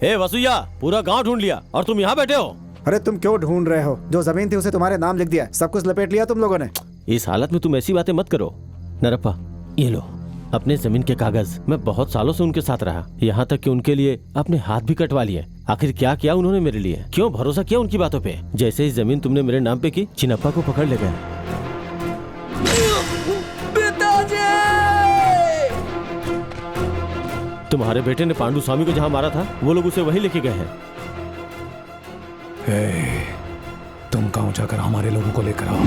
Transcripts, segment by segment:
ए वसुया, पूरा गांव ढूंढ लिया और तुम यहाँ बैठे हो। अरे तुम क्यों ढूंढ रहे हो? जो जमीन थी उसे तुम्हारे नाम लिख दिया, सब कुछ लपेट लिया तुम लोगों ने। इस हालत में तुम ऐसी बातें मत करो। नरप्पा, ये लो अपने जमीन के कागज। मैं बहुत सालों से उनके साथ रहा, यहाँ तक कि उनके लिए अपने हाथ भी कटवा लिए। आखिर क्या किया उन्होंने मेरे लिए? क्यों भरोसा किया उनकी बातों पे? जैसे ही जमीन तुमने मेरे नाम पे की, चिनप्पा को पकड़ ले गए। तुम्हारे बेटे ने पांडु स्वामी को जहाँ मारा था, वो लोग उसे वहीं लेके गए हैं। तुम गांव जाकर हमारे लोगों को लेकर आओ।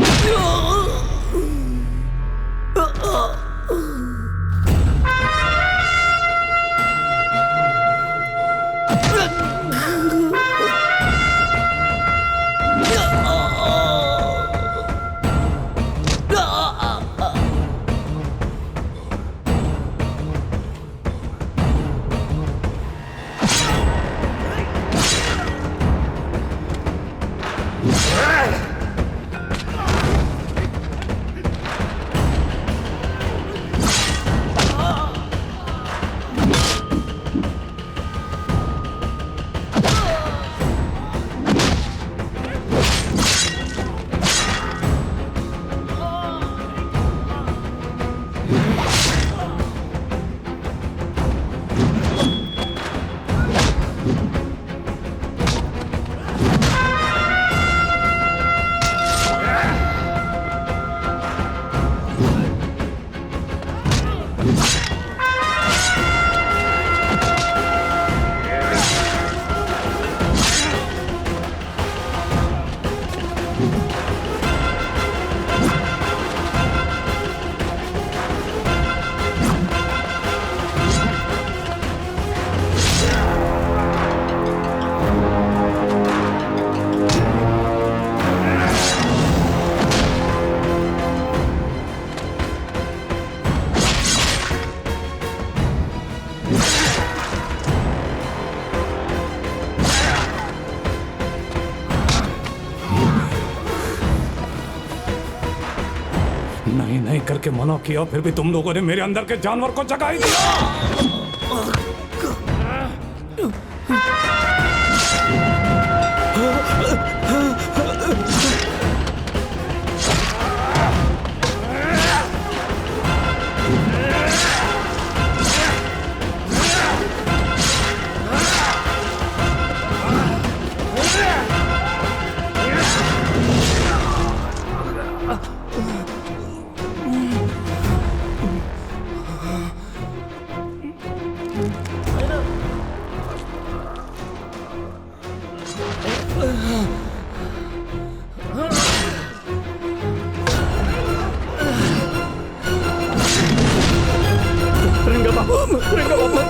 नहीं करके मना किया, फिर भी तुम लोगों ने मेरे अंदर के जानवर को जगा ही दिया।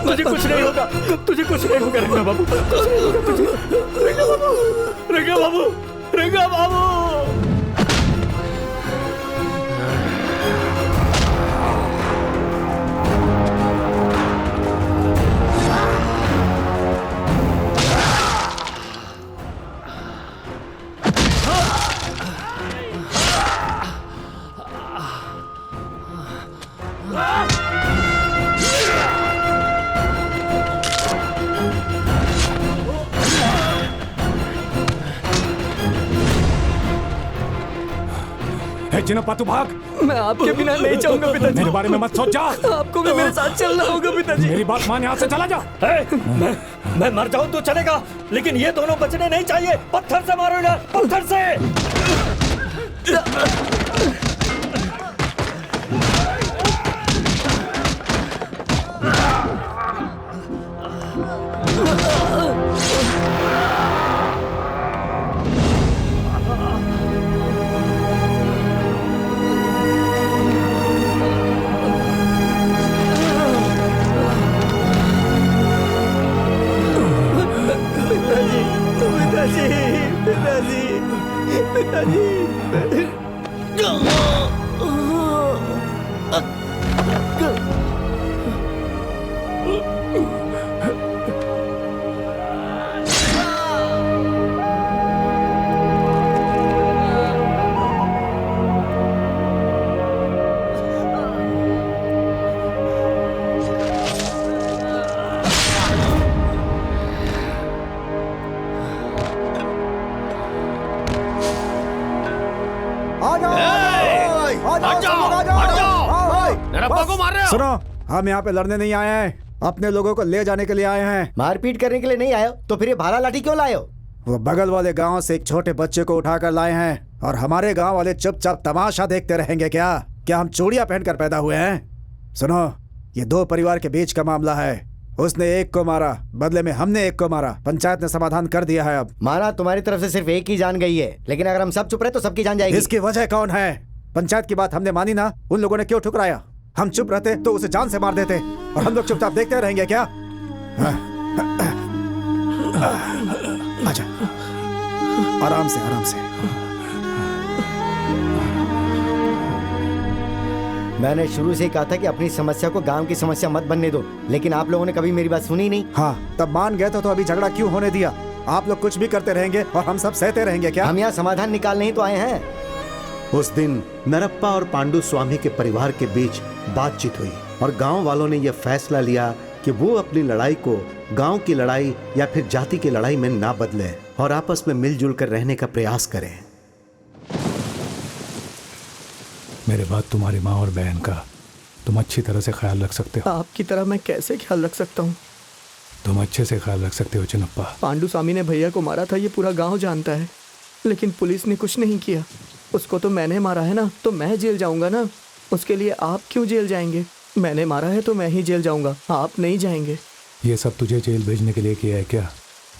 तुझे कुछ नहीं होगा, तुझे कुछ नहीं होगा रंगा बाबू, रंगा बाबू, रंगा बाबू, रंगा बाबू। चिनप्पा तू भाग। मैं आपके बिना नहीं जाऊंगा पिताजी। मेरे बारे में मत सोच, जा। आपको भी मेरे साथ चलना होगा पिताजी। मेरी बात मान, यहाँ से चला जा। मैं मर जाऊं तो चलेगा, लेकिन ये दोनों बचने नहीं चाहिए। पत्थर से मारो इन्हें, पत्थर से। नरप्पा को मार रहे हो? सुनो, हम यहाँ पे लड़ने नहीं आए हैं, अपने लोगों को ले जाने के लिए आए हैं। मारपीट करने के लिए नहीं आए हो तो फिर ये भाला लाठी क्यों लाए हो? वो बगल वाले गांव से एक छोटे बच्चे को उठाकर लाए हैं और हमारे गांव वाले चुपचाप तमाशा देखते रहेंगे क्या? क्या हम चूड़ियां पहनकर पैदा हुए हैं? सुनो, ये दो परिवार के बीच का मामला है। उसने एक को मारा, बदले में हमने एक को मारा। पंचायत ने समाधान कर दिया है। अब माना तुम्हारी तरफ से सिर्फ एक की जान गई है, लेकिन अगर हम सब चुप रहे तो सबकी जान जाएगी। इसकी वजह कौन है? पंचायत की बात हमने मानी ना, उन लोगों ने क्यों ठुकराया? हम चुप रहते तो उसे जान से मार देते और हम लोग चुपचाप देखते रहेंगे क्या? आजा, आराम से आराम से। मैंने शुरू से ही कहा था कि अपनी समस्या को गांव की समस्या मत बनने दो, लेकिन आप लोगों ने कभी मेरी बात सुनी नहीं। हाँ, तब मान गए तो अभी झगड़ा क्यों होने दिया? आप लोग कुछ भी करते रहेंगे और हम सब सहते रहेंगे क्या? हम यहाँ समाधान निकालने ही तो आए हैं। उस दिन नरप्पा और पांडु स्वामी के परिवार के बीच बातचीत हुई और गांव वालों ने यह फैसला लिया कि वो अपनी लड़ाई को गांव की लड़ाई या फिर जाति की लड़ाई में ना बदले और आपस में मिलजुल कर रहने का प्रयास करें। मेरे बाद तुम्हारी माँ और बहन का तुम अच्छी तरह से ख्याल रख सकते हो। आपकी तरह मैं कैसे ख्याल रख सकता हूँ? तुम अच्छे से ख्याल रख सकते हो चिन्नप्पा। पांडु स्वामी ने भैया को मारा था, ये पूरा गांव जानता है, लेकिन पुलिस ने कुछ नहीं किया। उसको तो मैंने मारा है ना, तो मैं जेल जाऊंगा ना। उसके लिए आप क्यों जेल जाएंगे? मैंने मारा है तो मैं ही जेल जाऊंगा, आप नहीं जाएंगे। ये सब तुझे जेल भेजने के लिए किया है क्या?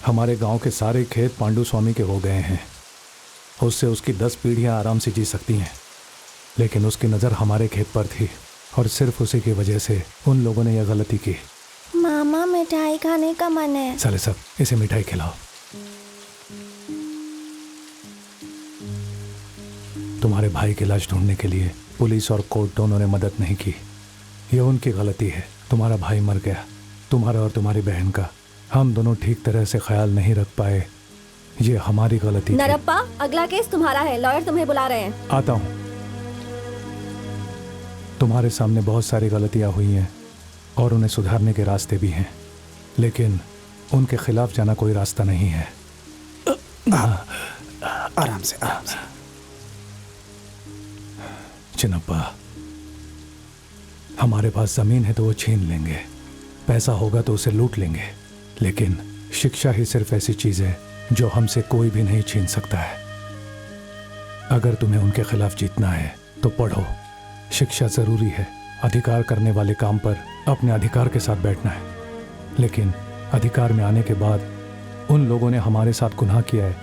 हमारे गांव के सारे खेत पांडु स्वामी के हो गए हैं, उससे उसकी 10 पीढ़ियां आराम से जी सकती हैं, लेकिन उसकी नज़र हमारे खेत पर थी और सिर्फ उसी की वजह से उन लोगों ने यह गलती की। मामा, मिठाई खाने का मन है। साले सब, इसे मिठाई खिलाओ। तुम्हारे भाई की लाश ढूंढने के लिए पुलिस और कोर्ट दोनों ने मदद नहीं की। यह उनकी गलती है। तुम्हारा भाई मर गया, तुम्हारा और तुम्हारी बहन का। हम दोनों ठीक तरह से ख्याल नहीं रख पाए, ये हमारी गलती थी। नरप्पा, अगला केस तुम्हारा है, लॉयर तुम्हें बुला रहे हैं। आता हूँ। तुम्हारे सामने बहुत सारी गलतियाँ हुई हैं और उन्हें सुधारने के रास्ते भी हैं, लेकिन उनके खिलाफ जाना कोई रास्ता नहीं है। आराम से आराम से। चिन्नप्पा, हमारे पास जमीन है तो वो छीन लेंगे, पैसा होगा तो उसे लूट लेंगे, लेकिन शिक्षा ही सिर्फ ऐसी चीज है जो हमसे कोई भी नहीं छीन सकता है। अगर तुम्हें उनके खिलाफ जीतना है तो पढ़ो, शिक्षा जरूरी है। अधिकार करने वाले काम पर अपने अधिकार के साथ बैठना है, लेकिन अधिकार में आने के बाद उन लोगों ने हमारे साथ गुनाह किया है,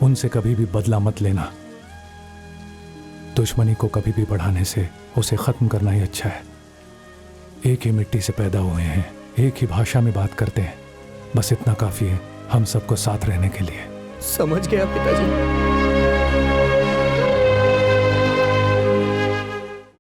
उनसे कभी भी बदला मत लेना। दुश्मनी को कभी भी बढ़ाने से उसे खत्म करना ही अच्छा है। एक ही मिट्टी से पैदा हुए हैं, एक ही भाषा में बात करते हैं, बस इतना काफी है हम सबको साथ रहने के लिए। समझ गया पिताजी।